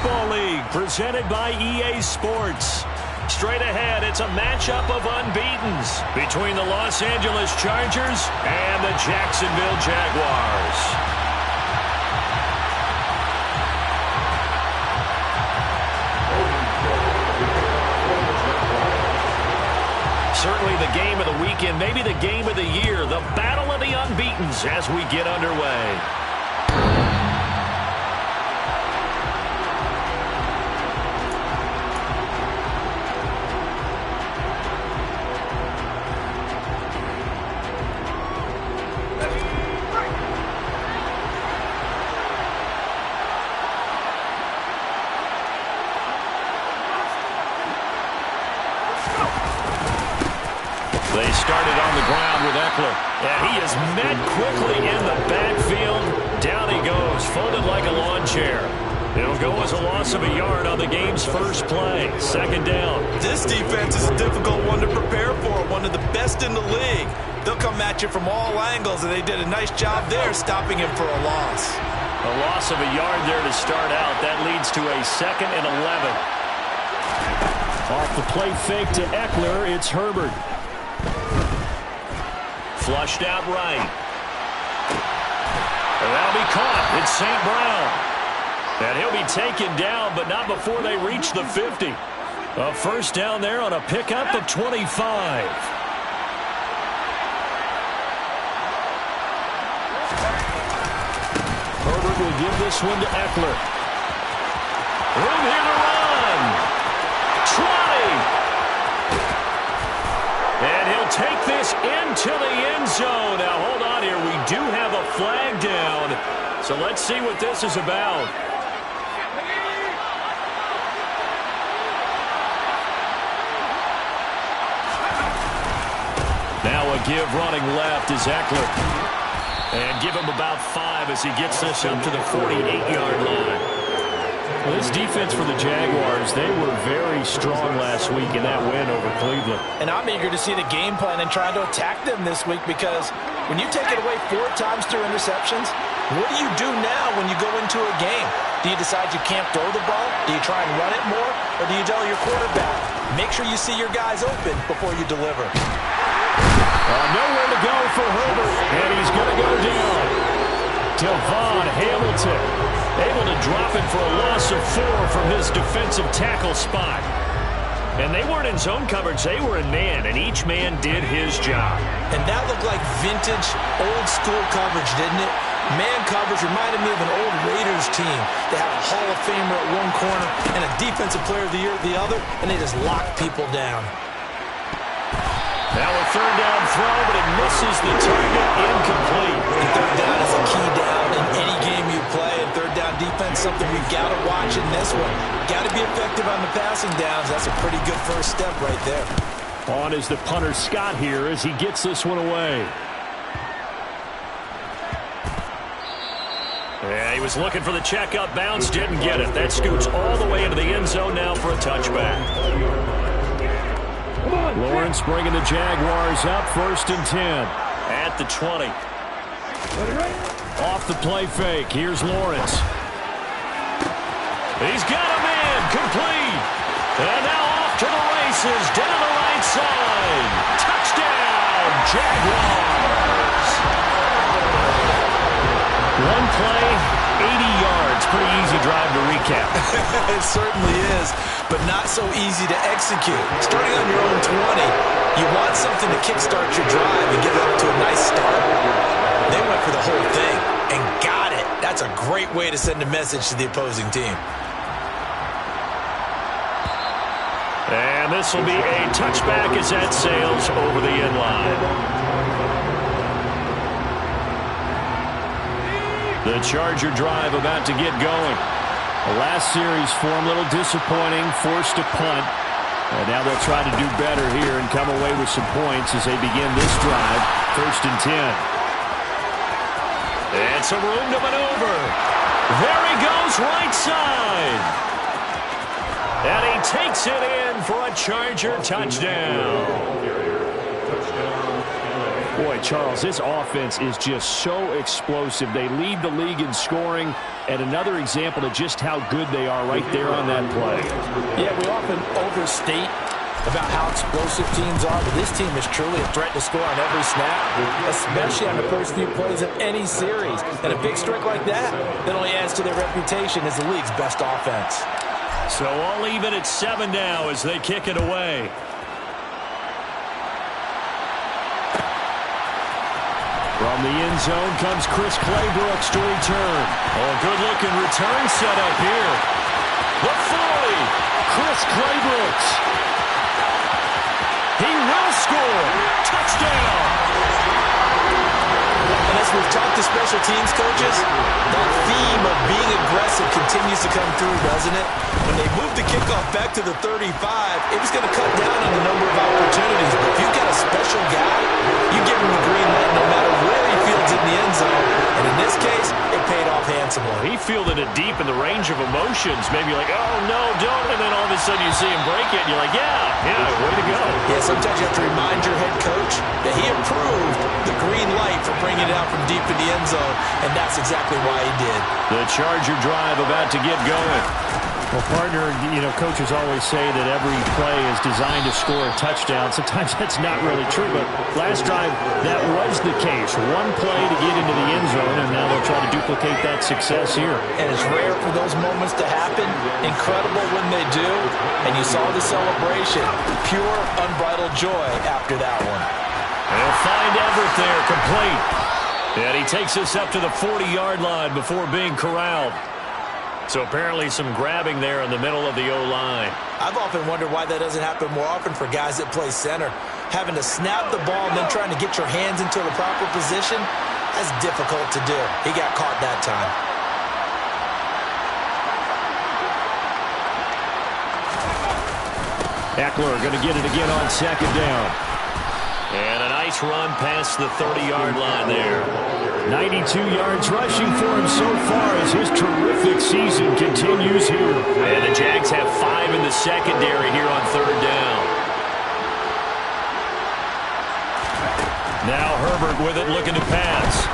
Football League, presented by EA Sports. Straight ahead, it's a matchup of unbeatens between the Los Angeles Chargers and the Jacksonville Jaguars. Certainly the game of the weekend, maybe the game of the year, the battle of the unbeatens as we get underway. They started on the ground with Ekeler. And he is met quickly in the backfield. Down he goes, folded like a lawn chair. It'll go as a loss of a yard on the game's first play. Second down. This defense is a difficult one to prepare for, one of the best in the league. They'll come at you from all angles, and they did a nice job there stopping him for a loss. A loss of a yard there to start out. That leads to a 2nd and 11. Off the play fake to Ekeler, it's Herbert. Flushed out right. And that'll be caught. It's St. Brown. And he'll be taken down, but not before they reach the 50. A first down there on a pickup of 25. Herbert will give this one to Ekeler. Room here to run. 20. And he'll take this into the end zone. Now, hold on here. We do have a flag down. So let's see what this is about. Now a give running left is Ekeler. And give him about 5 as he gets this up to the 48-yard line. Well, this defense for the Jaguars, they were very strong last week in that win over Cleveland. And I'm eager to see the game plan and trying to attack them this week, because when you take it away 4 times through interceptions, what do you do now when you go into a game? Do you decide you can't throw the ball? Do you try and run it more? Or do you tell your quarterback, make sure you see your guys open before you deliver? Nowhere to go for Herbert, and he's going to go down. Devon Hamilton able to drop it for a loss of 4 from his defensive tackle spot. And they weren't in zone coverage, they were in man, and each man did his job. And that looked like vintage, old-school coverage, didn't it? Man coverage reminded me of an old Raiders team. They have a Hall of Famer at one corner and a Defensive Player of the Year at the other, and they just lock people down. Now a third down throw, but it misses the target, incomplete. And third down is a key down in any game you play. And third down defense, something we've got to watch in this one. Got to be effective on the passing downs. That's a pretty good first step right there. On is the punter Scott here as he gets this one away. Yeah, he was looking for the checkup bounce, didn't get it. That scoots all the way into the end zone now for a touchback. Lawrence bringing the Jaguars up, 1st and 10 at the 20. Off the play fake, here's Lawrence. He's got a man, complete. And now off to the races, down the right side. Touchdown, Jaguars. One play, 80 yards. Pretty easy drive to recap. It certainly is, but not so easy to execute. Starting on your own 20, you want something to kickstart your drive and get it up to a nice start. They went for the whole thing and got it. That's a great way to send a message to the opposing team. And this will be a touchback as that sails over the end line. The Charger drive about to get going. The last series for him, a little disappointing, forced a punt. And now they'll try to do better here and come away with some points as they begin this drive, 1st and 10. And some room to maneuver. There he goes, right side. And he takes it in for a Charger touchdown. Boy, Charles, this offense is just so explosive. They lead the league in scoring, and another example of just how good they are right there on that play. Yeah, we often overstate about how explosive teams are, but this team is truly a threat to score on every snap, especially on the first few plays of any series. And a big streak like that only adds to their reputation as the league's best offense. So all even at 7 now as they kick it away. From the end zone comes Chris Claybrooks to return. Oh, good-looking return set up here. The 40, Chris Claybrooks. He will score. Touchdown. And as we've talked to special teams coaches, that theme of being aggressive continues to come through, doesn't it? When they moved the kickoff back to the 35, it was going to cut down on the number of opportunities. But if you've got a special guy, you give him the green light no matter where he fields in the end zone. And in this case, it paid off handsomely. He fielded it deep in the range of emotions. Maybe like, oh, no, don't. And then all of a sudden you see him break it, and you're like, yeah, way to go. Yeah, sometimes you have to remind your head coach that he approved the green light for bringing it out from deep in the end zone, and that's exactly why he did. The Charger drive about to get going. Well, partner, coaches always say that every play is designed to score a touchdown. Sometimes that's not really true, but last drive, that was the case. One play to get into the end zone, and now they'll try to duplicate that success here. And it's rare for those moments to happen. Incredible when they do. And you saw the celebration. Pure, unbridled joy after that one. They'll find Everett there, complete. And he takes us up to the 40-yard line before being corralled. So apparently some grabbing there in the middle of the O-line. I've often wondered why that doesn't happen more often for guys that play center. Having to snap the ball and then trying to get your hands into the proper position, that's difficult to do. He got caught that time. Eckler going to get it again on second down. And a nice run past the 30-yard line there. 92 yards rushing for him so far as his terrific season continues here. And the Jags have 5 in the secondary here on third down. Now Herbert with it, looking to pass.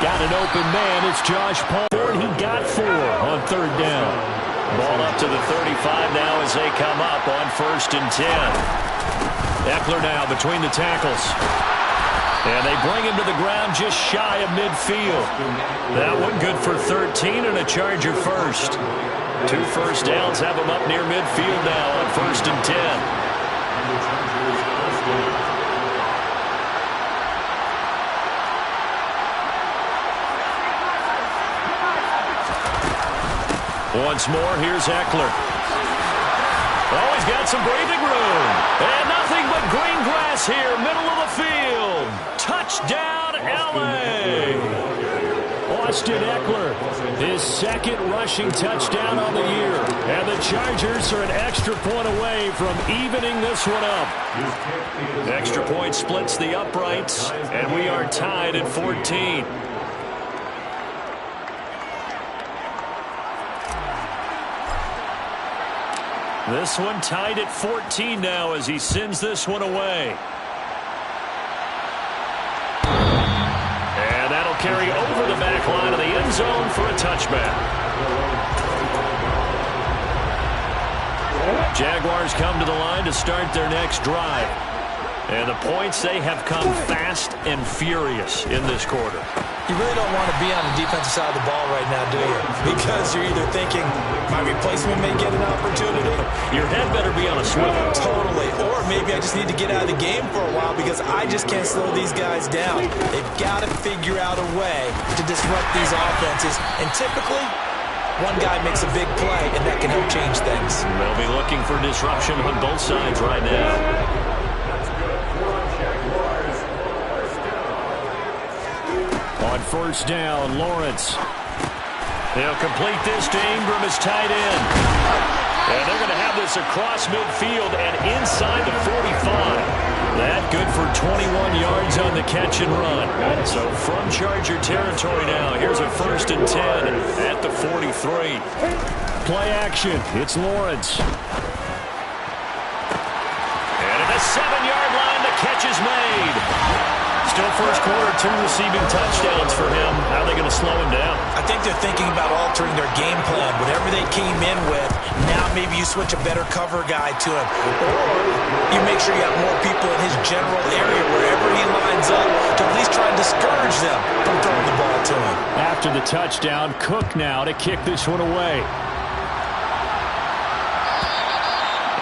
Got an open man. It's Josh Palmer. He got 4 on third down. Ball up to the 35 now as they come up on 1st and 10. Eckler now between the tackles. And they bring him to the ground just shy of midfield. That one good for 13 and a Charger first. 2 first downs have him up near midfield now on 1st and 10. Once more, here's Eckler. Oh, he's got some breathing room. And nothing but green grass here, middle of the field. Touchdown, L.A. Austin Eckler, his 2nd rushing touchdown on the year. And the Chargers are an extra point away from evening this one up. Extra point splits the uprights, and we are tied at 14. This one tied at 14 now as he sends this one away. And that'll carry over the back line of the end zone for a touchback. Jaguars come to the line to start their next drive. And the points, they have come fast and furious in this quarter. You really don't want to be on the defensive side of the ball right now, do you? Because you're either thinking, my replacement may get an opportunity. Your head better be on a swivel. Totally. Or maybe I just need to get out of the game for a while because I just can't slow these guys down. They've got to figure out a way to disrupt these offenses. And typically, one guy makes a big play, and that can help change things. They'll be looking for disruption on both sides right now. On 1st down, Lawrence. They'll complete this to Ingram as tight end. And they're going to have this across midfield and inside the 45. That good for 21 yards on the catch and run. So from Charger territory now, here's a 1st and 10 at the 43. Play action. It's Lawrence. And at the 7-yard line, the catch is made. Still first quarter, 2 receiving touchdowns for him. How are they going to slow him down? I think they're thinking about altering their game plan. Whatever they came in with, now maybe you switch a better cover guy to him. Or you make sure you have more people in his general area wherever he lines up to at least try and discourage them from throwing the ball to him. After the touchdown, Cook now to kick this one away.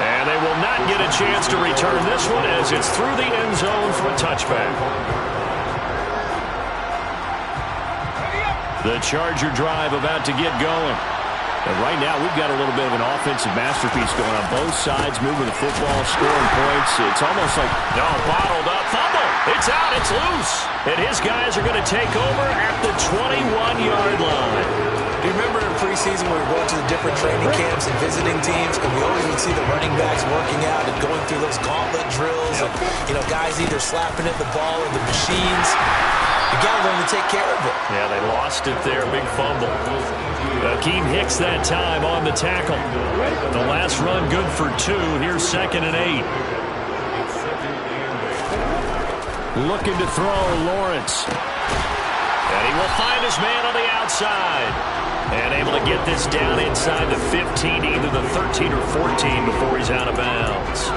And they will not get a chance to return this one as it's through the end zone for a touchback. The Charger drive about to get going. And right now, we've got a little bit of an offensive masterpiece going on both sides, moving the football, scoring points. It's almost like, no, bottled up, fumble. It's out, it's loose. And his guys are going to take over at the 21-yard line. Do you remember in preseason when we were going to the different training camps and visiting teams, and we always would see the running backs working out and going through those gauntlet drills, and, guys either slapping at the ball or the machines. You got to learn to take care of it. Yeah, they lost it there. Big fumble. Akeem Hicks that time on the tackle. The last run good for 2. Here's 2nd and 8. Looking to throw, Lawrence. And he will find his man on the outside. And able to get this down inside the 15, either the 13 or 14 before he's out of bounds.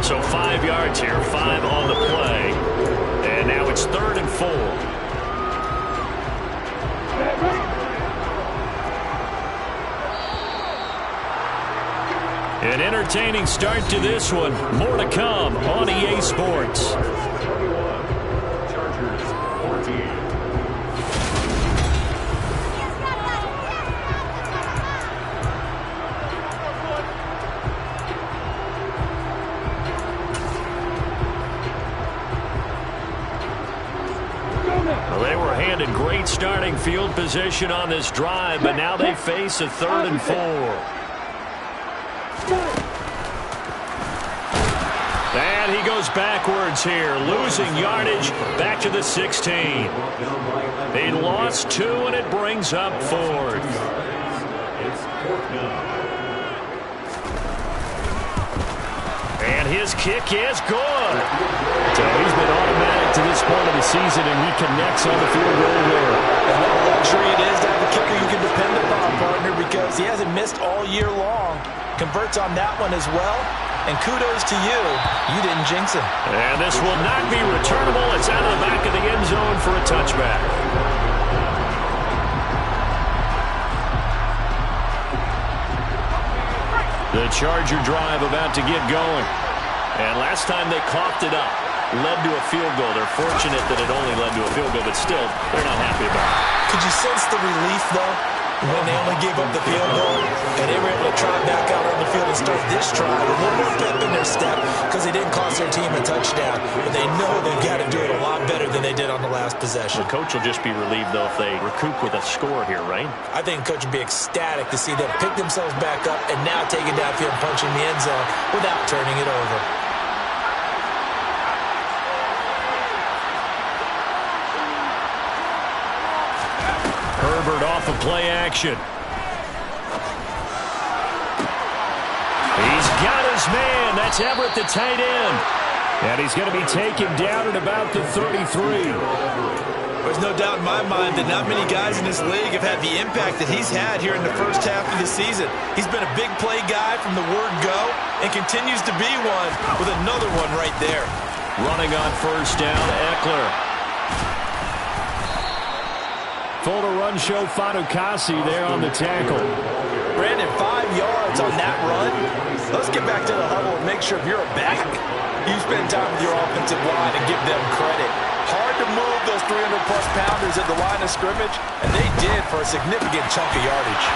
So 5 yards here, 5 on the play. And now it's 3rd and 4. An entertaining start to this one. More to come on EA Sports. They were handed great starting field position on this drive, but now they face a 3rd and 4. And he goes backwards here, losing yardage back to the 16. They lost 2, and it brings up 4th. And his kick is good. So he's been automatic to this point of the season, and he connects on the field goal here. And what a luxury it is to have a kicker you can depend upon, partner, because he hasn't missed all year long. Converts on that one as well. And kudos to you. You didn't jinx him. And this will not be returnable. It's out of the back of the end zone for a touchback. The Charger drive about to get going. And last time they coughed it up, led to a field goal. They're fortunate that it only led to a field goal, but still, they're not happy about it. Could you sense the relief, though, when they only gave up the field goal and they were able to try back out on the field and start this drive? A little more pep in their step because they didn't cost their team a touchdown, but they know they've got to do it a lot better than they did on the last possession. The coach will just be relieved, though, if they recoup with a score here, right? I think coach would be ecstatic to see them pick themselves back up and now take it downfield and punch in the end zone without turning it over. Herbert off of play action. He's got his man. That's Everett, the tight end. And he's going to be taken down at about the 33. There's no doubt in my mind that not many guys in this league have had the impact that he's had here in the first half of the season. He's been a big play guy from the word go and continues to be one with another one right there. Running on first down, Eckler. Full to run show Fatukasi there on the tackle. Brandon, 5 yards on that run. Let's get back to the huddle and make sure if you're a back, you spend time with your offensive line and give them credit. Hard to move those 300-plus pounders at the line of scrimmage, and they did for a significant chunk of yardage.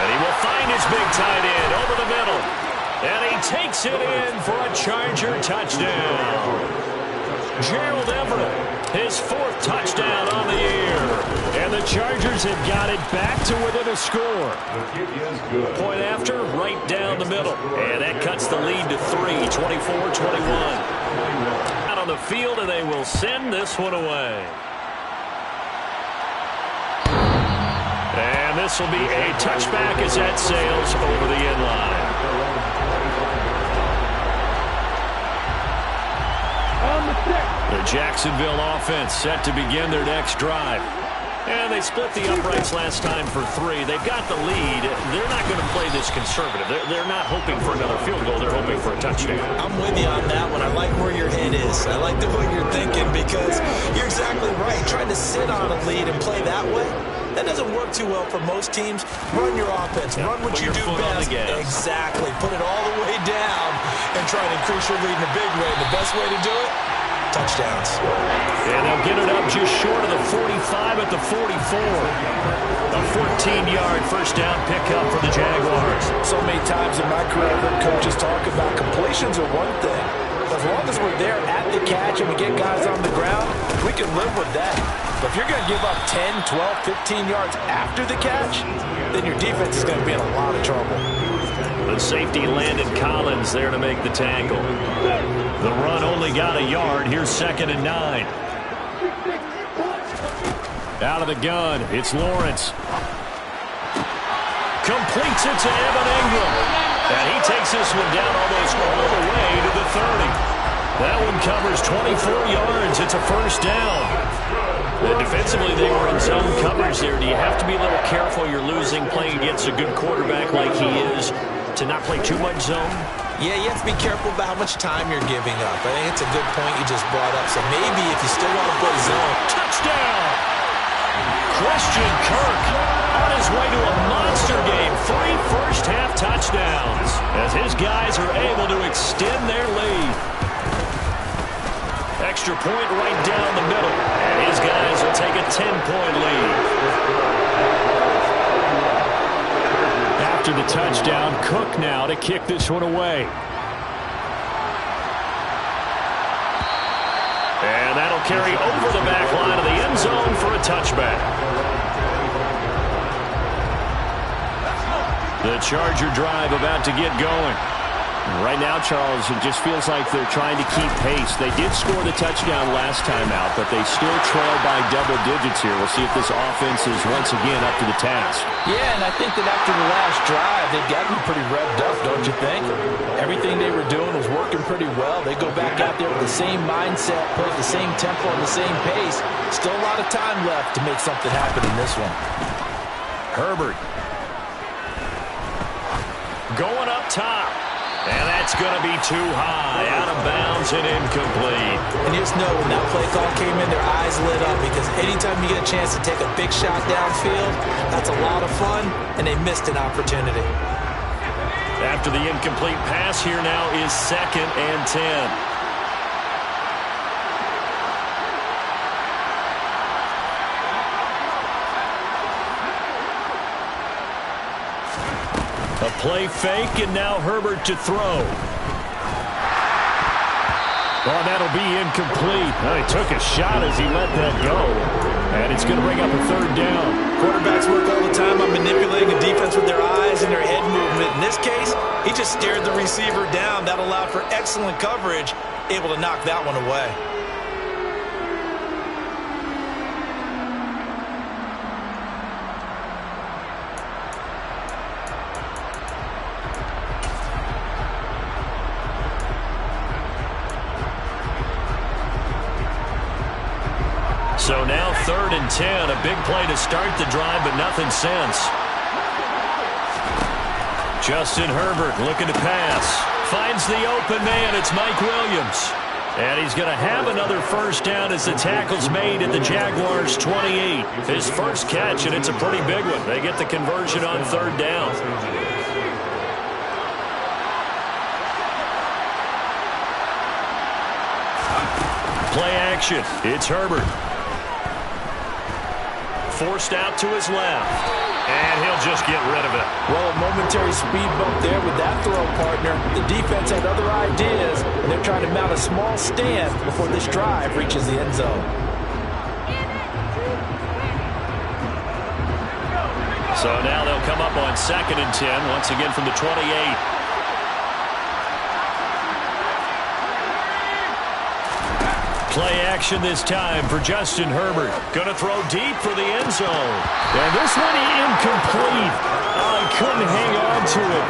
And he will find his big tight end over the middle. And he takes it in for a Charger touchdown. Gerald Everett, his 4th touchdown on the year. And the Chargers have got it back to within a score. Point after, right down the middle. And that cuts the lead to 3, 24-21. Out on the field, and they will send this one away. And this will be a touchback as that sails over the end line. The Jacksonville offense set to begin their next drive. And they split the uprights last time for 3. They've got the lead. They're not going to play this conservative. They're not hoping for another field goal. They're hoping for a touchdown. I'm with you on that one. I like where your head is. I like the way you're thinking because you're exactly right. Trying to sit on a lead and play that way, that doesn't work too well for most teams. Run your offense. Run what you do best. Exactly. Put it all the way down and try to increase your lead in a big way. And the best way to do it, touchdowns. And they'll get it up just short of the 45 at the 44. A 14-yard first down pickup for the Jaguars. So many times in my career, I've heard coaches talk about completions are one thing. As long as we're there at the catch and we get guys on the ground, we can live with that. But if you're going to give up 10, 12, 15 yards after the catch, then your defense is going to be in a lot of trouble. The safety Landon Collins there to make the tackle. The run only got a yard. Here's 2nd and 9. Out of the gun, it's Lawrence. Completes it to Evan Ingram. And he takes this one down almost all the way to the 30. That one covers 24 yards. It's a first down. And defensively, they were in zone coverage there. Do you have to be a little careful? You're losing playing against a good quarterback like he is to not play too much zone? Yeah, you have to be careful about how much time you're giving up. I think it's a good point you just brought up. So maybe if you still want to play zone. Touchdown! Christian Kirk on his way to a monster game. 3 first-half touchdowns as his guys are able to extend their lead. Extra point right down the middle. And his guys will take a 10-point lead. After the touchdown, Cook now to kick this one away. And that'll carry over the back line of the end zone for a touchback. The Charger drive about to get going. Right now, Charles, it just feels like they're trying to keep pace. They did score the touchdown last time out, but they still trail by double digits here. We'll see if this offense is once again up to the task. Yeah, and I think that after the last drive, they've got to be pretty revved up, don't you think? Everything they were doing was working pretty well. They go back out there with the same mindset, play at the same tempo and the same pace. Still a lot of time left to make something happen in this one. Herbert. Going up top. And that's going to be too high, out of bounds and incomplete. And you just know when that play call came in, their eyes lit up because anytime you get a chance to take a big shot downfield, that's a lot of fun, and they missed an opportunity. After the incomplete pass, here now is 2nd and 10. A play fake, and now Herbert to throw. Oh, that'll be incomplete. Well, he took a shot as he let that go. And it's going to bring up a 3rd down. Quarterbacks work all the time on manipulating a defense with their eyes and their head movement. In this case, he just stared the receiver down. That allowed for excellent coverage, able to knock that one away. So now 3rd and 10. A big play to start the drive, but nothing since. Justin Herbert looking to pass. Finds the open man. It's Mike Williams. And he's going to have another first down as the tackle's made at the Jaguars' 28. His first catch, and it's a pretty big one. They get the conversion on 3rd down. Play action. It's Herbert. Forced out to his left. And he'll just get rid of it. Well, a momentary speed bump there with that throw, partner. The defense had other ideas, and they're trying to mount a small stand before this drive reaches the end zone. So now they'll come up on 2nd and 10, once again from the 28. Play action this time for Justin Herbert. Going to throw deep for the end zone. And this one incomplete. Oh, he couldn't hang on to it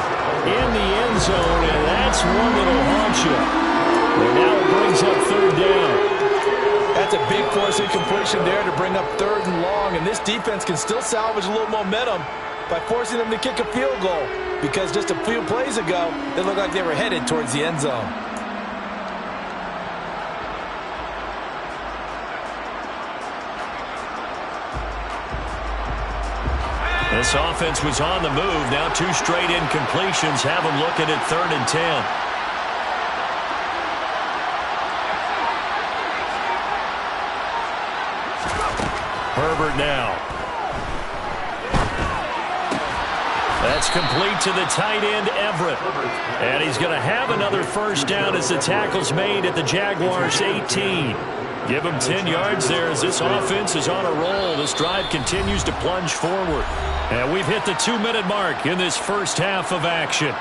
in the end zone, and that's one that'll haunt you. And now it brings up 3rd down. That That's a big force incompletion there to bring up 3rd and long, and this defense can still salvage a little momentum by forcing them to kick a field goal, because just a few plays ago, they looked like they were headed towards the end zone. This offense was on the move. Now 2 straight incompletions have them looking at 3rd and 10. Herbert now. That's complete to the tight end, Everett. And he's going to have another first down as the tackle's made at the Jaguars' 18. Give him 10 yards there as this offense is on a roll. This drive continues to plunge forward. And we've hit the 2-minute mark in this first half of action.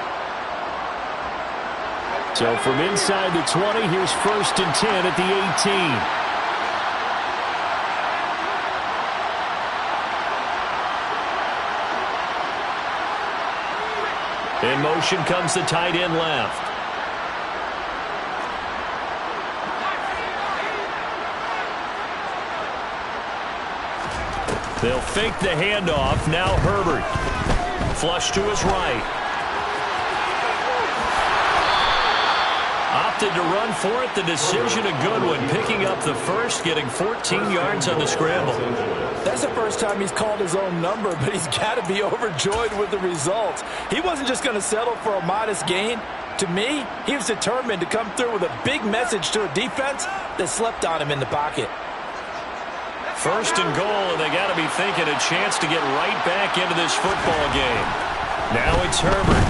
So from inside the 20, here's 1st and 10 at the 18. In motion comes the tight end left. They'll fake the handoff. Now Herbert. Flush to his right. Opted to run for it. The decision a good one. Picking up the first, getting 14 yards on the scramble. That's the first time he's called his own number, but he's got to be overjoyed with the results. He wasn't just going to settle for a modest gain. To me, he was determined to come through with a big message to a defense that slept on him in the pocket. 1st and goal, and they got to be thinking a chance to get right back into this football game. Now it's Herbert,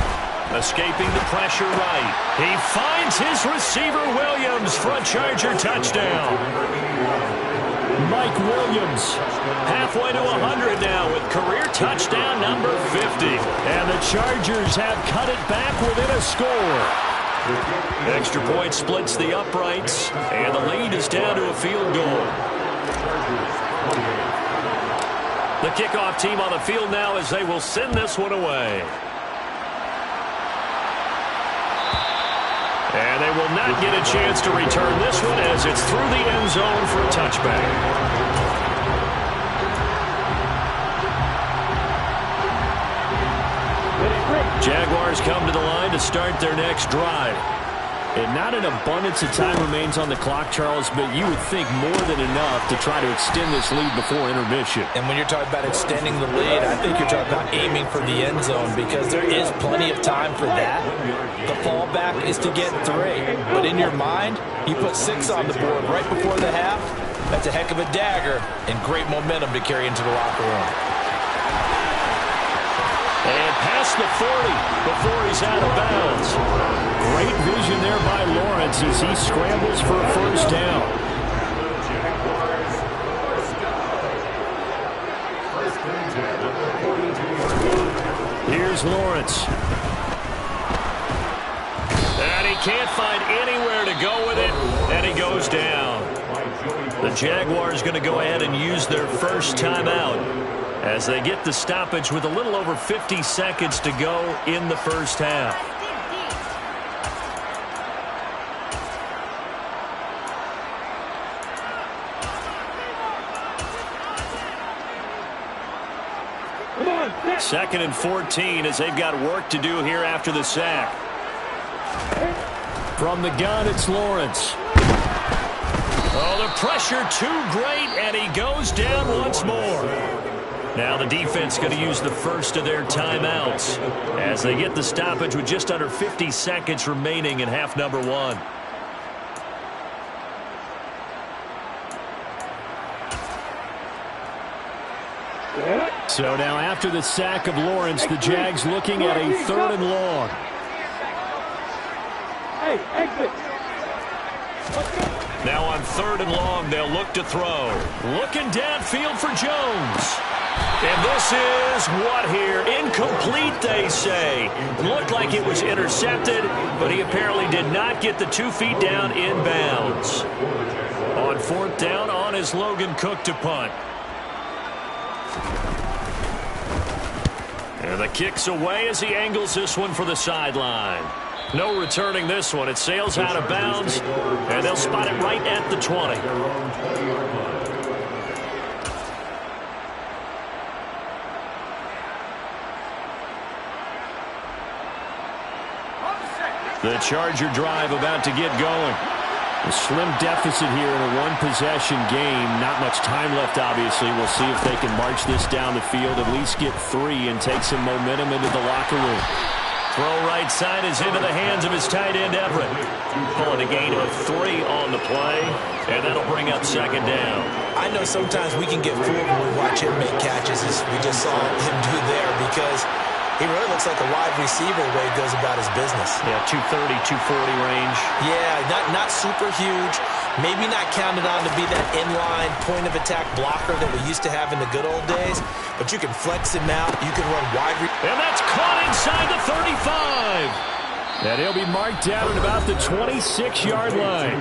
escaping the pressure right. He finds his receiver, Williams, for a Charger touchdown. Mike Williams, halfway to 100 now with career touchdown number 50. And the Chargers have cut it back within a score. Extra point splits the uprights, and the lead is down to a field goal. The kickoff team on the field now as they will send this one away. And they will not get a chance to return this one as it's through the end zone for a touchback. Jaguars come to the line to start their next drive. And not an abundance of time remains on the clock, Charles, but you would think more than enough to try to extend this lead before intermission. And when you're talking about extending the lead, I think you're talking about aiming for the end zone because there is plenty of time for that. The fallback is to get 3. But in your mind, you put 6 on the board right before the half. That's a heck of a dagger and great momentum to carry into the locker room. And past the 40 before he's out of bounds. Great vision there by Lawrence as he scrambles for a first down. Here's Lawrence. And he can't find anywhere to go with it, and he goes down. The Jaguars going to go ahead and use their first timeout as they get the stoppage with a little over 50 seconds to go in the first half. Second and 14 as they've got work to do here after the sack. From the gun, it's Lawrence. Oh, the pressure too great, and he goes down once more. Now the defense going to use the first of their timeouts as they get the stoppage with just under 50 seconds remaining in half number 1. So now after the sack of Lawrence, the Jags looking at a 3rd and long. Now on 3rd and long, they'll look to throw. Looking downfield for Jones. And this is what here? Incomplete, they say. Looked like it was intercepted, but he apparently did not get the 2 feet down in bounds. On 4th down, on is Logan Cook to punt. And the kick's away as he angles this one for the sideline. No returning this one. It sails out of bounds, and they'll spot it right at the 20. The Charger drive about to get going. A slim deficit here in a one-possession game. Not much time left, obviously. We'll see if they can march this down the field, at least get 3, and take some momentum into the locker room. Throw right side is into the hands of his tight end, Everett. Pulling a gain of 3 on the play, and that'll bring up second down. I know sometimes we can get fooled when we watch him make catches, as we just saw him do there, because he really looks like a wide receiver the way he goes about his business. Yeah, 230, 240 range. Yeah, not super huge. Maybe not counted on to be that inline point-of-attack blocker that we used to have in the good old days, but you can flex him out. You can run wide. And that's caught inside the 35. And he'll be marked down at about the 26-yard line.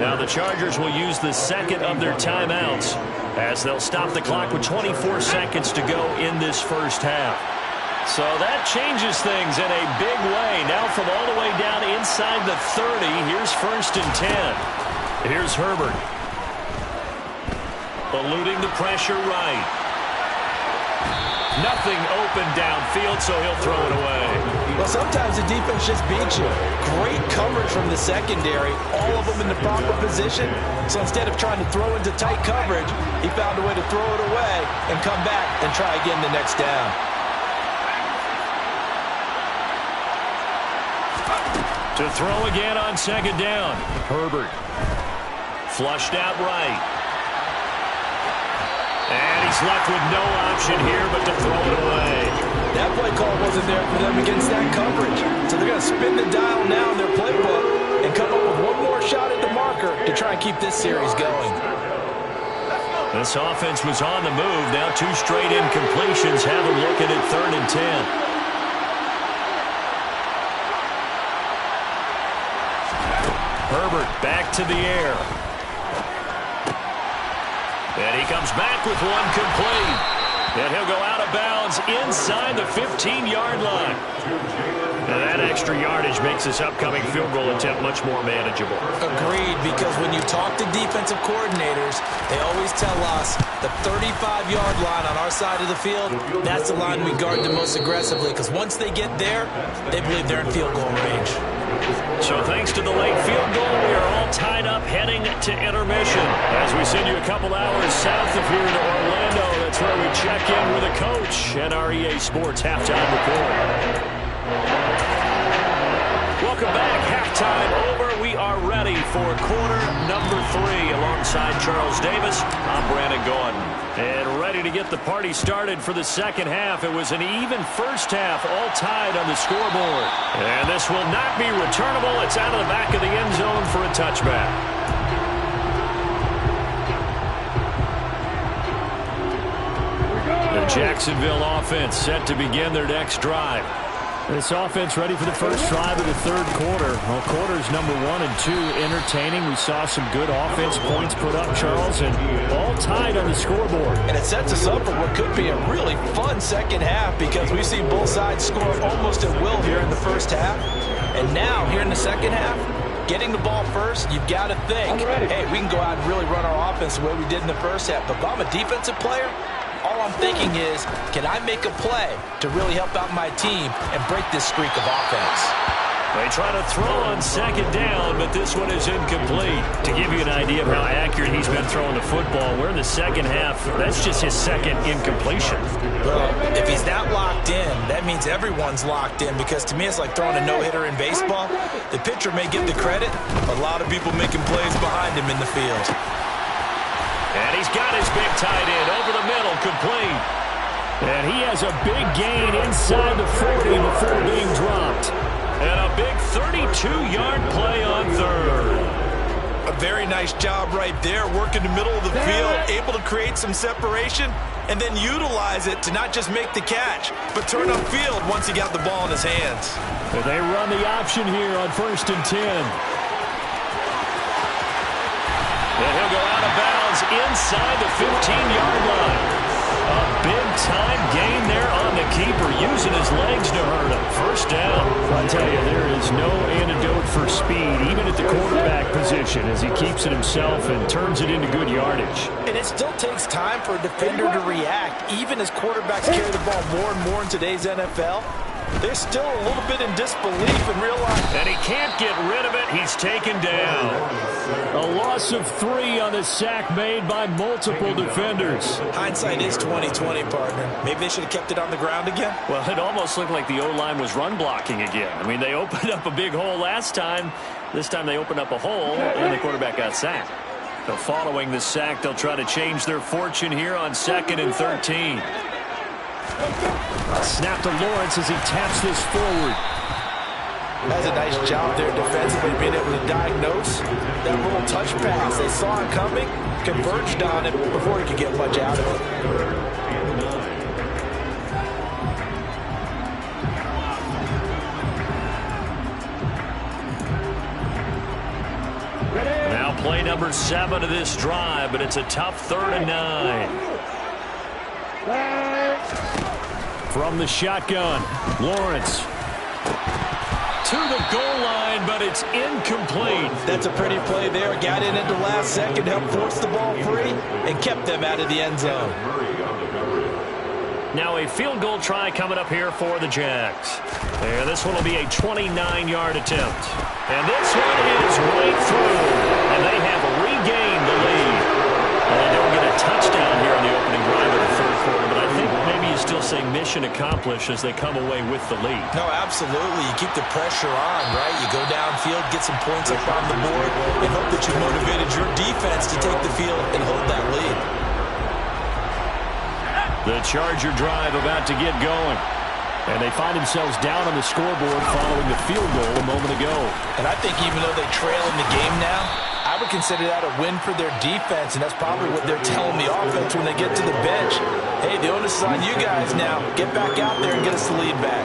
Now the Chargers will use the second of their timeouts as they'll stop the clock with 24 seconds to go in this first half. So that changes things in a big way. Now from all the way down inside the 30, here's 1st and 10. Here's Herbert. Eluding the pressure right. Nothing open downfield, so he'll throw it away. Well, sometimes the defense just beats you. Great coverage from the secondary, all of them in the proper position. So instead of trying to throw into tight coverage, he found a way to throw it away and come back and try again the next down. To throw again on second down. Herbert. Flushed out right. And he's left with no option here but to throw it away. That play call wasn't there for them against that coverage. So they're going to spin the dial now in their playbook and come up with one more shot at the marker to try and keep this series going. This offense was on the move. Now 2 straight incompletions have them looking at 3rd and 10. Herbert back to the air. And he comes back with one complete. And he'll go out of bounds inside the 15-yard line. And that extra yardage makes this upcoming field goal attempt much more manageable. Agreed, because when you talk to defensive coordinators, they always tell us the 35-yard line on our side of the field, that's the line we guard the most aggressively, because once they get there, they believe they're in field goal range. So thanks to the late field goal, we are all tied up heading to intermission. As we send you a couple hours south of here to Orlando, that's where we check in with a coach at our EA Sports Halftime Report. Welcome back. Halftime over. We are ready for quarter number 3 alongside Charles Davis. I'm Brandon Gordon. And ready to get the party started for the second half. It was an even first half, all tied on the scoreboard. And this will not be returnable. It's out of the back of the end zone for a touchback. The Jacksonville offense set to begin their next drive. This offense ready for the first drive of the third quarter. Well, quarters number 1 and 2 entertaining. We saw some good offense points put up, Charles, and all tied on the scoreboard. And it sets us up for what could be a really fun second half, because we've seen both sides score almost at will here in the first half. And now, here in the second half, getting the ball first, you've got to think, hey, we can go out and really run our offense the way we did in the first half. But if I'm a defensive player, all I'm thinking is, can I make a play to really help out my team and break this streak of offense? They try to throw on second down, but this one is incomplete. To give you an idea of how accurate he's been throwing the football, we're in the second half. That's just his second incompletion. Well, if he's not locked in, that means everyone's locked in, because to me it's like throwing a no-hitter in baseball. The pitcher may get the credit, but a lot of people making plays behind him in the field. And he's got his big tight end over the middle, complete. And he has a big gain inside the 40 before being dropped. And a big 32-yard play on third. A very nice job right there, working the middle of the field, able to create some separation, and then utilize it to not just make the catch, but turn upfield once he got the ball in his hands. And they run the option here on 1st and 10. And he'll go out of bounds inside the 15-yard line. A big-time gain there on the keeper, using his legs to hurt him. First down. I'll tell you, there is no antidote for speed, even at the quarterback position, as he keeps it himself and turns it into good yardage. And it still takes time for a defender to react. Even as quarterbacks carry the ball more and more in today's NFL, they're still a little bit in disbelief and realize. And he can't get rid of it. He's taken down. A loss of 3 on the sack made by multiple defenders. Hindsight is 20/20, partner. Maybe they should have kept it on the ground again. Well, it almost looked like the O-line was run blocking again. I mean, they opened up a big hole last time. This time they opened up a hole, and the quarterback got sacked. So following the sack, they'll try to change their fortune here on 2nd and 13. Snap to Lawrence as he taps this forward. Has a nice job there defensively, being able to diagnose that little touch pass. They saw it coming, converged on it before he could get much out of it. Now play number 7 of this drive, but it's a tough 3rd and 9. From the shotgun, Lawrence to the goal line, but it's incomplete. That's a pretty play there. Got in at the last second, helped force the ball free, and kept them out of the end zone. Now a field goal try coming up here for the Jags. And this one will be a 29-yard attempt. And this one is right through. And they have regained the lead. And they don't get a touchdown here in the opening drive of the 3rd quarter, but I think maybe you still say mission accomplished as they come away with the lead. No, absolutely. You keep the pressure on, right? You go downfield, get some points up on the board, and hope that you motivated your defense to take the field and hold that lead. The Charger drive about to get going. And they find themselves down on the scoreboard following the field goal a moment ago. And I think even though they trail in the game now, I would consider that a win for their defense, and that's probably what they're telling the offense when they get to the bench. Hey, the onus is on you guys now. Get back out there and get us the lead back.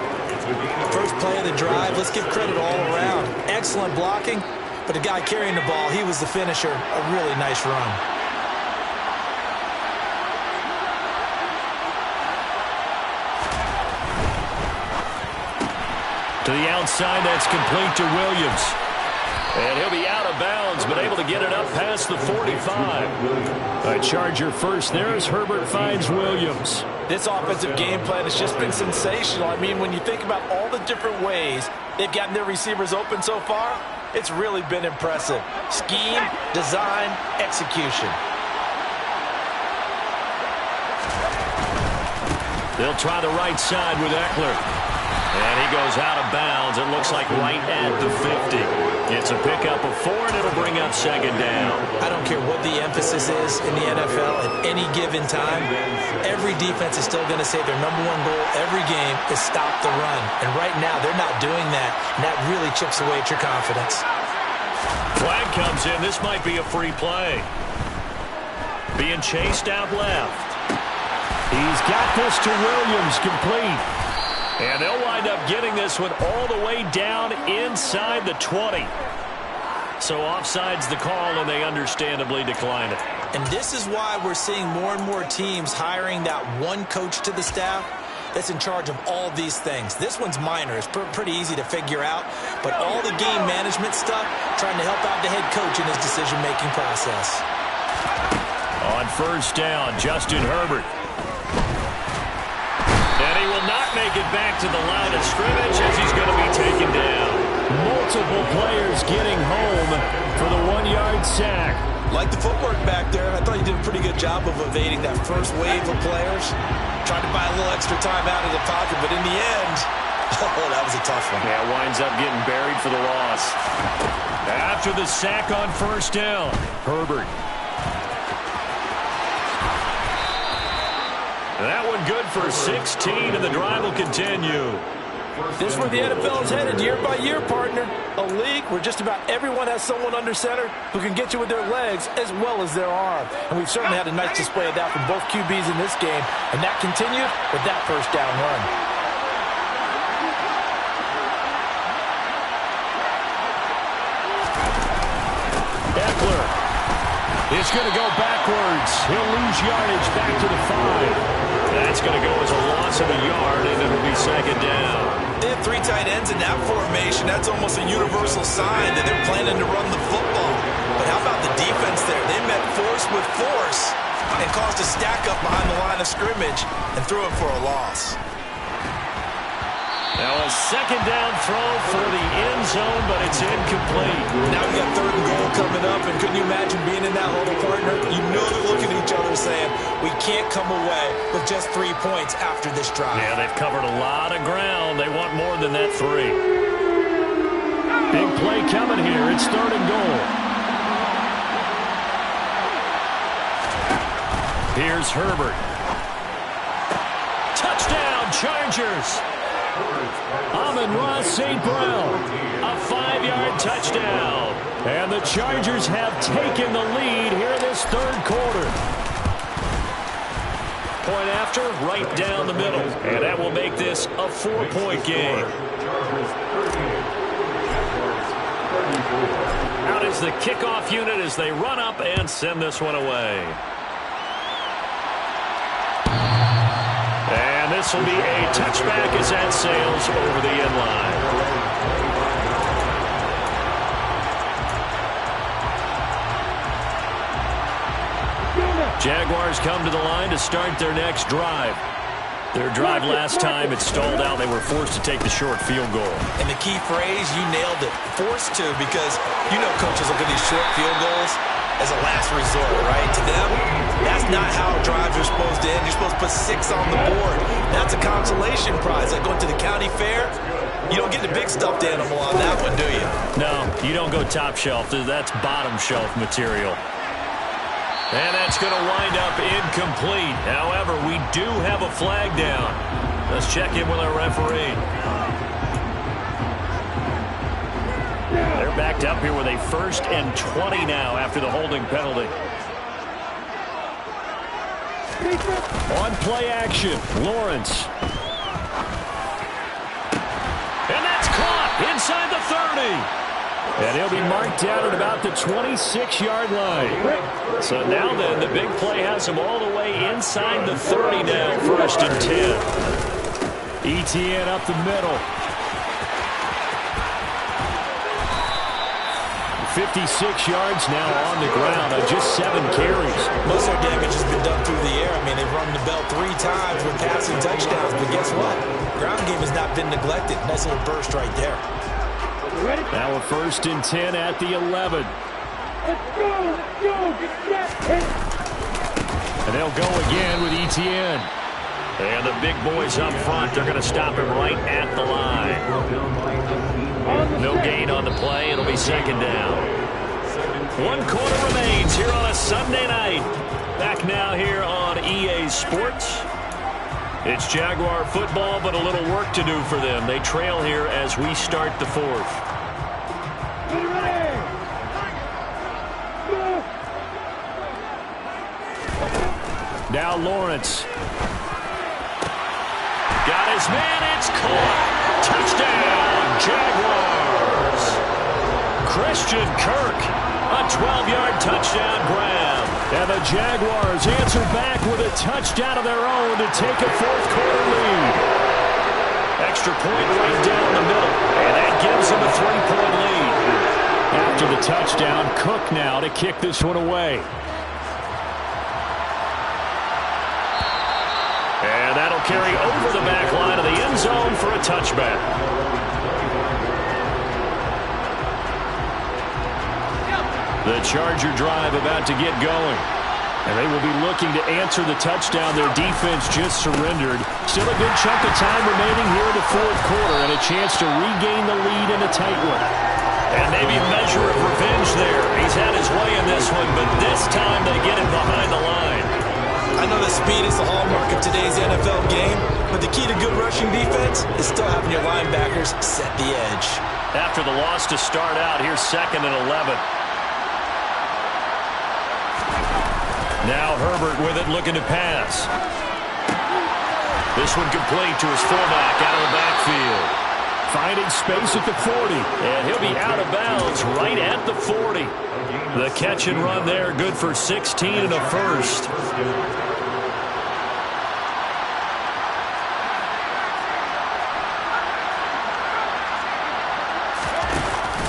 First play of the drive, let's give credit all around. Excellent blocking, but the guy carrying the ball, he was the finisher. A really nice run. To the outside, that's complete to Williams. And he'll be out of bounds, but able to get it up past the 45. A Charger first there as Herbert finds Williams. This offensive game plan has just been sensational. I mean, when you think about all the different ways they've gotten their receivers open so far, it's really been impressive. Scheme, design, execution. They'll try the right side with Eckler. And he goes out of bounds. It looks like right at the 50. It's a pickup of 4, and it'll bring up 2nd down. I don't care what the emphasis is in the NFL at any given time. Every defense is still going to say their #1 goal every game is stop the run. And right now, they're not doing that, and that really chips away at your confidence. Flag comes in. This might be a free play. Being chased out left. He's got this to Williams, complete. And they'll wind up getting this one all the way down inside the 20. So offside's the call, and they understandably decline it. And this is why we're seeing more and more teams hiring that one coach to the staff that's in charge of all these things. This one's minor. It's pretty easy to figure out. But all the game management stuff, trying to help out the head coach in his decision-making process. On 1st down, Justin Herbert. And he will not make it back to the line of scrimmage as he's going to be taken down. Multiple players getting home for the 1-yard sack. Like the footwork back there, I thought he did a pretty good job of evading that first wave of players. Tried to buy a little extra time out of the pocket, but in the end, oh, that was a tough one. Yeah, winds up getting buried for the loss. After the sack on 1st down, Herbert. That one good for 16, and the drive will continue. This is where the NFL is headed year by year, partner. A league where just about everyone has someone under center who can get you with their legs as well as their arm. And we've certainly had a nice display of that from both QBs in this game. And that continued with that 1st down run. Eckler is going to go backwards. He'll lose yardage back to the 5. That's going to go as a loss of a yard, and it'll be second down. They have 3 tight ends in that formation. That's almost a universal sign that they're planning to run the football. But how about the defense there? They met force with force and caused a stack up behind the line of scrimmage and threw it for a loss. Now a second down throw for the end zone, but it's incomplete. Now we got 3rd and goal coming up, and couldn't you imagine being in that huddle, partner? You know they're looking at each other saying, we can't come away with just 3 points after this drive. Yeah, they've covered a lot of ground. They want more than that 3. Big play coming here. It's 3rd and goal. Here's Herbert. Touchdown, Chargers. Amon-Ra St. Brown, a 5-yard touchdown. And the Chargers have taken the lead here in this 3rd quarter. Point after, right down the middle. And that will make this a 4-point game. Out is the kickoff unit as they run up and send this one away. And this will be a touchback as that sails over the end line. Jaguars come to the line to start their next drive. Their drive last time, it stalled out. They were forced to take the short field goal. And the key phrase, you nailed it, forced to, because you know coaches look at these short field goals as a last resort, right? To them, that's not how drives are supposed to end. You're supposed to put 6 on the board. That's a consolation prize. Like going to the county fair, you don't get the big stuffed animal on that one, do you? No, you don't go top shelf. That's bottom shelf material. And that's going to wind up incomplete. However, we do have a flag down. Let's check in with our referee. They're backed up here with a 1st and 20 now after the holding penalty. On play action, Lawrence. And that's caught inside the 30. And he'll be marked down at about the 26-yard line. So now then, the big play has him all the way inside the 30 now, 1st and 10. ETN up the middle. 56 yards now on the ground on just 7 carries. Most of their damage has been done through the air. I mean, they've rung the bell 3 times with passing touchdowns, but guess what? Ground game has not been neglected. Nice little burst right there. Now a 1st and 10 at the 11. Let's go, get set. And they'll go again with ETN. And the big boys up front, they're going to stop him right at the line. No gain on the play. It'll be 2nd down. 1 quarter remains here on a Sunday night. Back now here on EA Sports. It's Jaguar football, but a little work to do for them. They trail here as we start the 4th. Now Lawrence. Got his man, it's caught. Touchdown, Jaguars. Christian Kirk, a 12-yard touchdown grab. And the Jaguars answer back with a touchdown of their own to take a 4th quarter lead. Extra point right down the middle, and that gives them a 3-point lead. After the touchdown, Cook now to kick this one away. And that'll carry over the back line of the end zone for a touchback. The Charger drive about to get going. And they will be looking to answer the touchdown their defense just surrendered. Still a good chunk of time remaining here in the 4th quarter and a chance to regain the lead in a tight one. And maybe a measure of revenge there. He's had his way in this one, but this time they get it behind the line. I know that speed is the hallmark of today's NFL game, but the key to good rushing defense is still having your linebackers set the edge. After the loss to start out, here's 2nd and 11. Now Herbert with it, looking to pass. This one complete to his fullback out of the backfield. Finding space at the 40. And he'll be out of bounds right at the 40. The catch and run there, good for 16 and a 1st.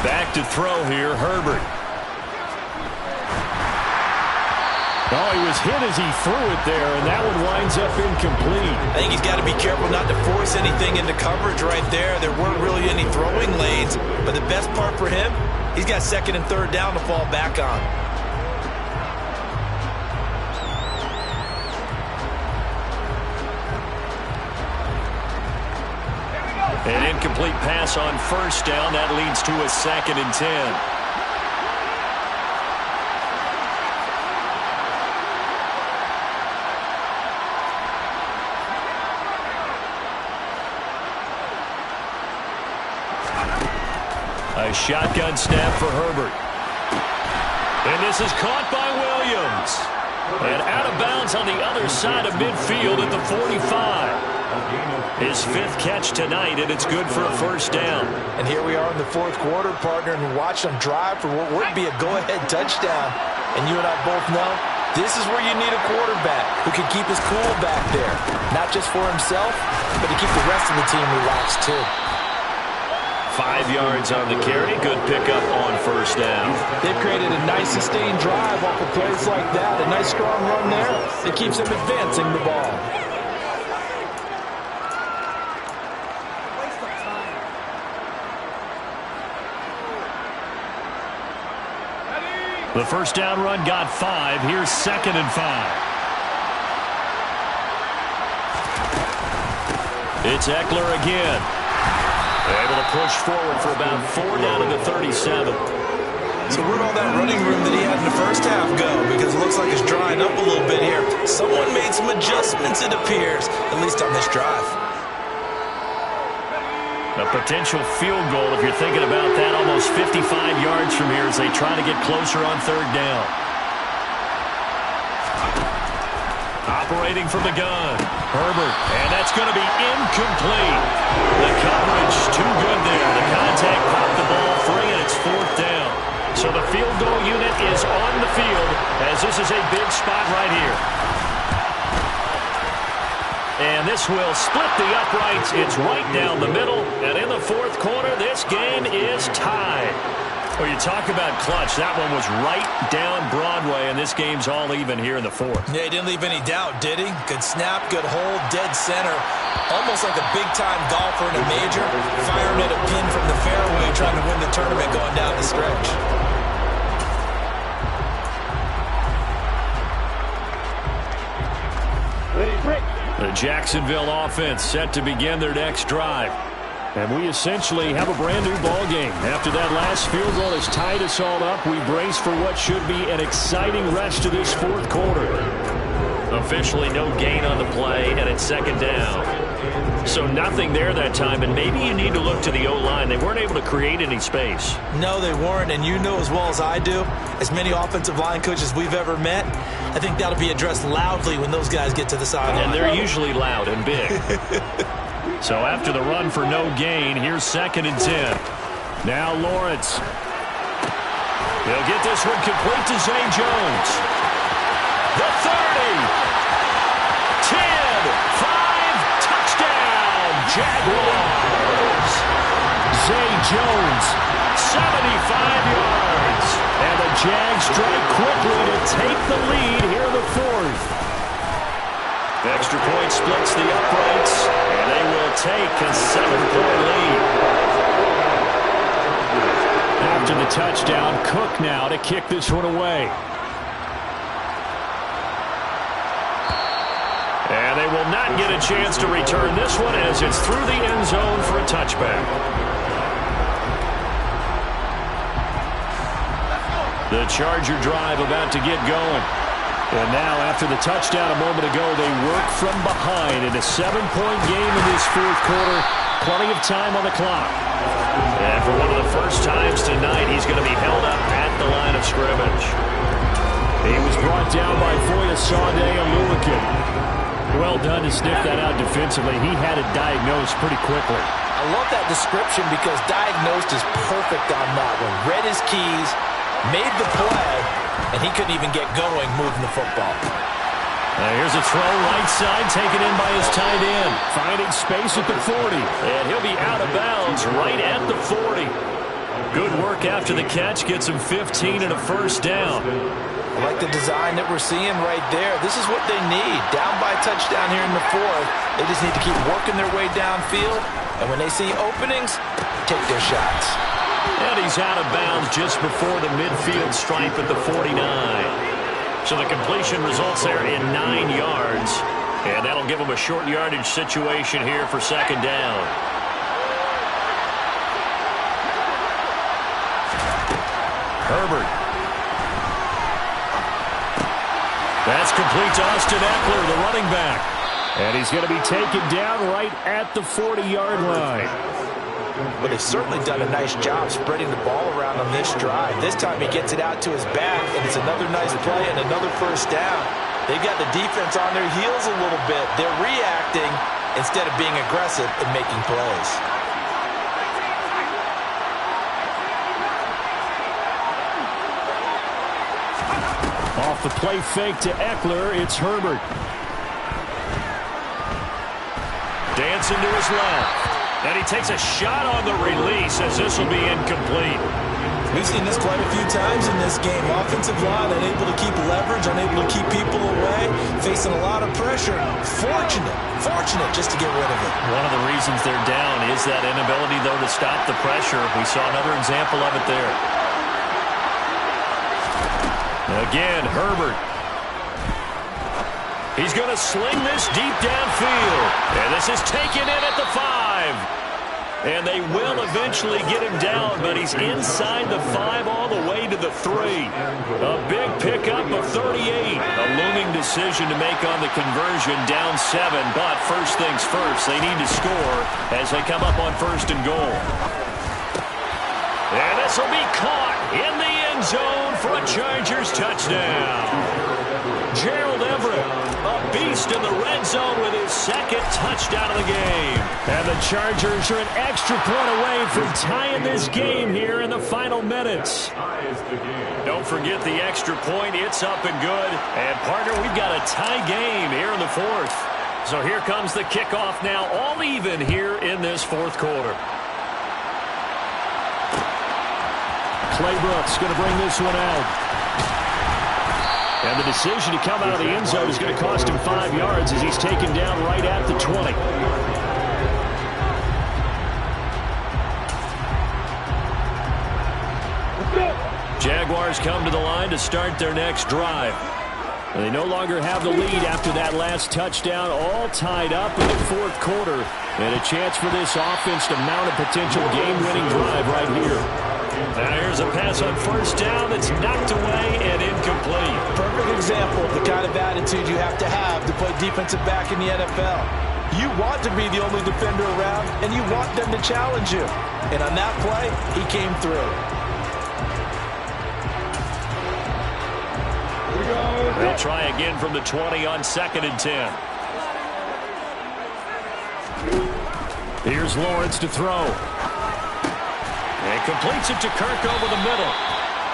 Back to throw here, Herbert. Oh, he was hit as he threw it there, and that one winds up incomplete. I think he's got to be careful not to force anything into coverage right there. There weren't really any throwing lanes, but the best part for him, he's got second and third down to fall back on. An incomplete pass on first down. That leads to a 2nd and 10. A shotgun snap for Herbert. And this is caught by Williams. And out of bounds on the other side of midfield at the 45. His 5th catch tonight, and it's good for a first down. And here we are in the 4th quarter, partner, and watch them drive for what would be a go-ahead touchdown. And you and I both know this is where you need a quarterback who can keep his cool back there. Not just for himself, but to keep the rest of the team relaxed too. 5 yards on the carry. Good pickup on first down. They've created a nice sustained drive off of plays like that. A nice strong run there that keeps them advancing the ball. The first down run got 5. Here's 2nd and 5. It's Eckler again. Able to push forward for about 4 down to the 37. So where'd all that running room that he had in the first half go? Because it looks like it's drying up a little bit here. Someone made some adjustments, it appears, at least on this drive. A potential field goal, if you're thinking about that, almost 55 yards from here as they try to get closer on 3rd down. Operating from the gun, Herbert, and that's going to be incomplete. The coverage too good there. The contact popped the ball free, and it's 4th down. So the field goal unit is on the field as this is a big spot right here. And this will split the uprights. It's right down the middle, and in the 4th quarter, this game is tied. Well, you talk about clutch. That one was right down Broadway, and this game's all even here in the 4th. Yeah, he didn't leave any doubt, did he? Good snap, good hold, dead center. Almost like a big-time golfer in a major, firing at a pin from the fairway, trying to win the tournament going down the stretch. The Jacksonville offense set to begin their next drive. And we essentially have a brand-new ball game. After that last field goal has tied us all up, we brace for what should be an exciting rest of this 4th quarter. Officially no gain on the play, and it's 2nd down. So nothing there that time, and maybe you need to look to the O-line. They weren't able to create any space. No, they weren't, and you know as well as I do, as many offensive line coaches we've ever met, I think that'll be addressed loudly when those guys get to the sideline. And they're usually loud and big. So after the run for no gain, here's 2nd and 10. Now Lawrence. He'll get this one complete to Zay Jones. The 30. 10. 5. Touchdown. Jaguars. Zay Jones. 75 yards. And the Jags strike quickly to take the lead here in the 4th. Extra point splits the uprights, and they will take a 7-point lead. After the touchdown, Cook now to kick this one away. And they will not get a chance to return this one as it's through the end zone for a touchback. The Charger drive about to get going. And now, after the touchdown a moment ago, they work from behind in a 7-point game in this 4th quarter. Plenty of time on the clock. And for one of the first times tonight, he's going to be held up at the line of scrimmage. He was brought down by Foyesade Oluwakin. Well done to sniff that out defensively. He had it diagnosed pretty quickly. I love that description because diagnosed is perfect on that one. Read his keys, made the play, and he couldn't even get going moving the football. Here's a throw right side taken in by his tight end. Finding space at the 40. And he'll be out of bounds right at the 40. Good work after the catch. Gets him 15 and a first down. I like the design that we're seeing right there. This is what they need. Down by a touchdown here in the fourth. They just need to keep working their way downfield. And when they see openings, take their shots. And he's out of bounds just before the midfield stripe at the 49. So the completion results there in 9 yards. And that'll give him a short yardage situation here for second down. Herbert. That's complete to Austin Ekeler, the running back. And he's going to be taken down right at the 40-yard line. But they've certainly done a nice job spreading the ball around on this drive. This time he gets it out to his back, and it's another nice play and another first down. They've got the defense on their heels a little bit. They're reacting instead of being aggressive and making plays. Off the play fake to Ekeler, it's Herbert. Dancing to his left. And he takes a shot on the release as this will be incomplete. We've seen this quite a few times in this game. Offensive line unable to keep leverage, unable to keep people away, facing a lot of pressure. Fortunate just to get rid of it. One of the reasons they're down is that inability, though, to stop the pressure. We saw another example of it there. Again, Herbert. He's going to sling this deep downfield. And this is taken in at the 5. And they will eventually get him down, but he's inside the 5 all the way to the 3. A big pickup of 38. A looming decision to make on the conversion, down 7. But first things first, they need to score as they come up on first and goal. And this will be caught in the end zone for a Chargers touchdown. Gerald Everett, a beast in the red zone with his second touchdown of the game. And the Chargers are an extra point away from tying this game here in the final minutes. Don't forget the extra point. It's up and good. And, partner, we've got a tie game here in the fourth. So here comes the kickoff now, all even here in this fourth quarter. Claybrook's going to bring this one out. And the decision to come out of the end zone is going to cost him 5 yards as he's taken down right at the 20. Jaguars come to the line to start their next drive. And they no longer have the lead after that last touchdown, all tied up in the fourth quarter. And a chance for this offense to mount a potential game-winning drive right here. And here's a pass on first down that's knocked away and incomplete. Perfect example of the kind of attitude you have to play defensive back in the NFL. You want to be the only defender around, and you want them to challenge you. And on that play, he came through. They'll try again from the 20 on 2nd and 10. Here's Lawrence to throw. And completes it to Kirk over the middle.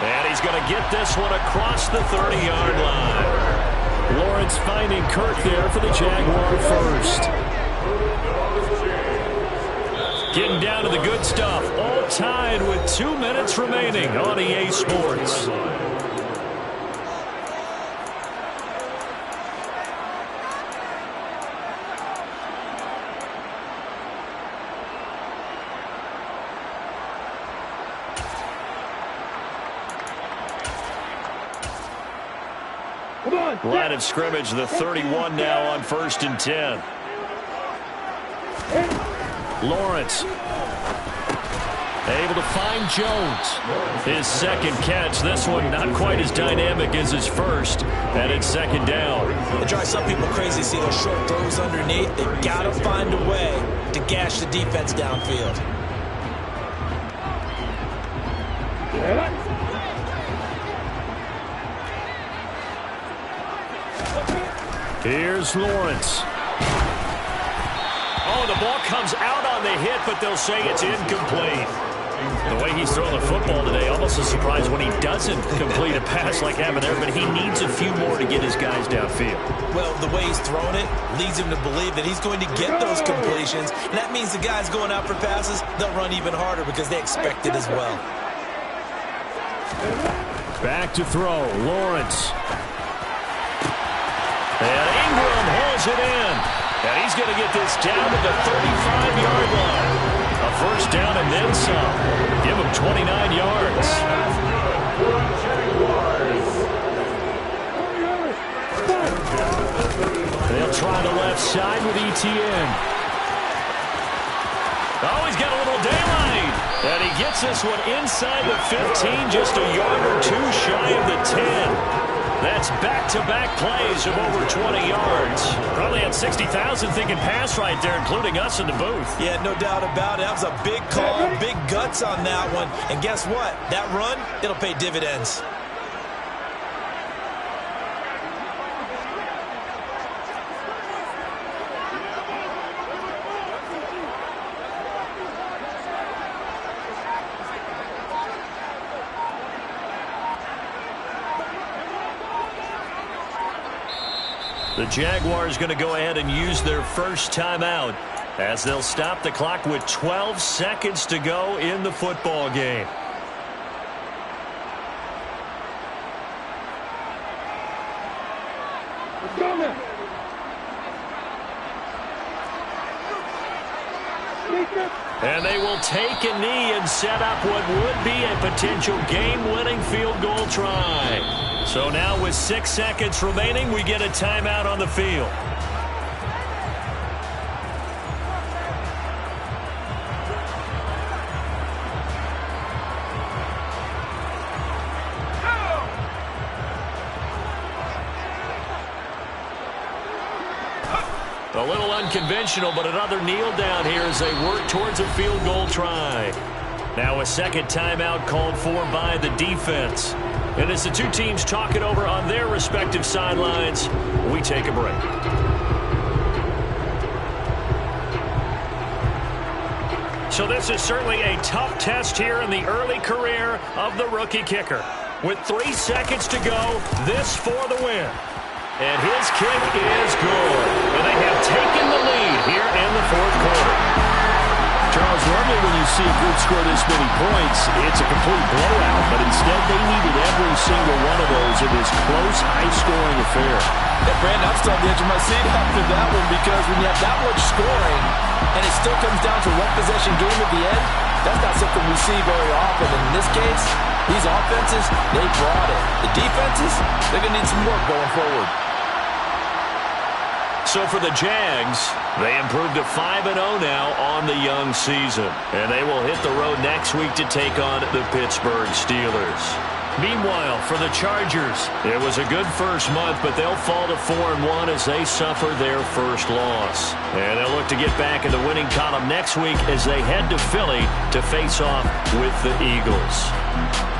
And he's going to get this one across the 30-yard line. Lawrence finding Kirk there for the Jaguar first. Getting down to the good stuff. All tied with 2 minutes remaining on EA Sports. Line of scrimmage, the 31 now on 1st and 10. Lawrence able to find Jones. His second catch. This one not quite as dynamic as his first. And it's 2nd down. It drives some people crazy to see those short throws underneath. They've got to find a way to gash the defense downfield. Here's Lawrence. Oh, the ball comes out on the hit, but they'll say it's incomplete. The way he's throwing the football today, almost a surprise when he doesn't complete a pass like happened there, but he needs a few more to get his guys downfield. Well, the way he's throwing it leads him to believe that he's going to get those completions, and that means the guys going out for passes, they'll run even harder because they expect it as well. Back to throw, Lawrence. And Ingram hauls it in. And he's going to get this down to the 35-yard line. A first down and then some. Give him 29 yards. They'll try the left side with Etienne. Oh, he's got a little daylight. And he gets this one inside the 15, just a yard or two shy of the 10. That's back-to-back plays of over 20 yards. Probably had 60,000 thinking pass right there, including us in the booth. Yeah, no doubt about it. That was a big call, big guts on that one. And guess what? That run, it'll pay dividends. The Jaguars going to go ahead and use their first timeout as they'll stop the clock with 12 seconds to go in the football game. And they will take a knee and set up what would be a potential game-winning field goal try. So now with 6 seconds remaining, we get a timeout on the field. A little unconventional, but another kneel down here as they work towards a field goal try. Now a second timeout called for by the defense. And as the two teams talk it over on their respective sidelines, we take a break. So this is certainly a tough test here in the early career of the rookie kicker. With 3 seconds to go, this for the win. And his kick is good. And they have taken the lead here in the fourth quarter. Charles, normally when you see a group score this many points, it's a complete blowout. But instead, they needed every single one of those in this close, high-scoring affair. Yeah, Brandon, I'm still on the edge of my seat after that one because when you have that much scoring and it still comes down to one possession game at the end, that's not something we see very often. And in this case, these offenses, they brought it. The defenses, they're going to need some work going forward. So for the Jags, they improved to 5-0 now on the young season. And they will hit the road next week to take on the Pittsburgh Steelers. Meanwhile, for the Chargers, it was a good first month, but they'll fall to 4-1 as they suffer their first loss. And they'll look to get back in the winning column next week as they head to Philly to face off with the Eagles.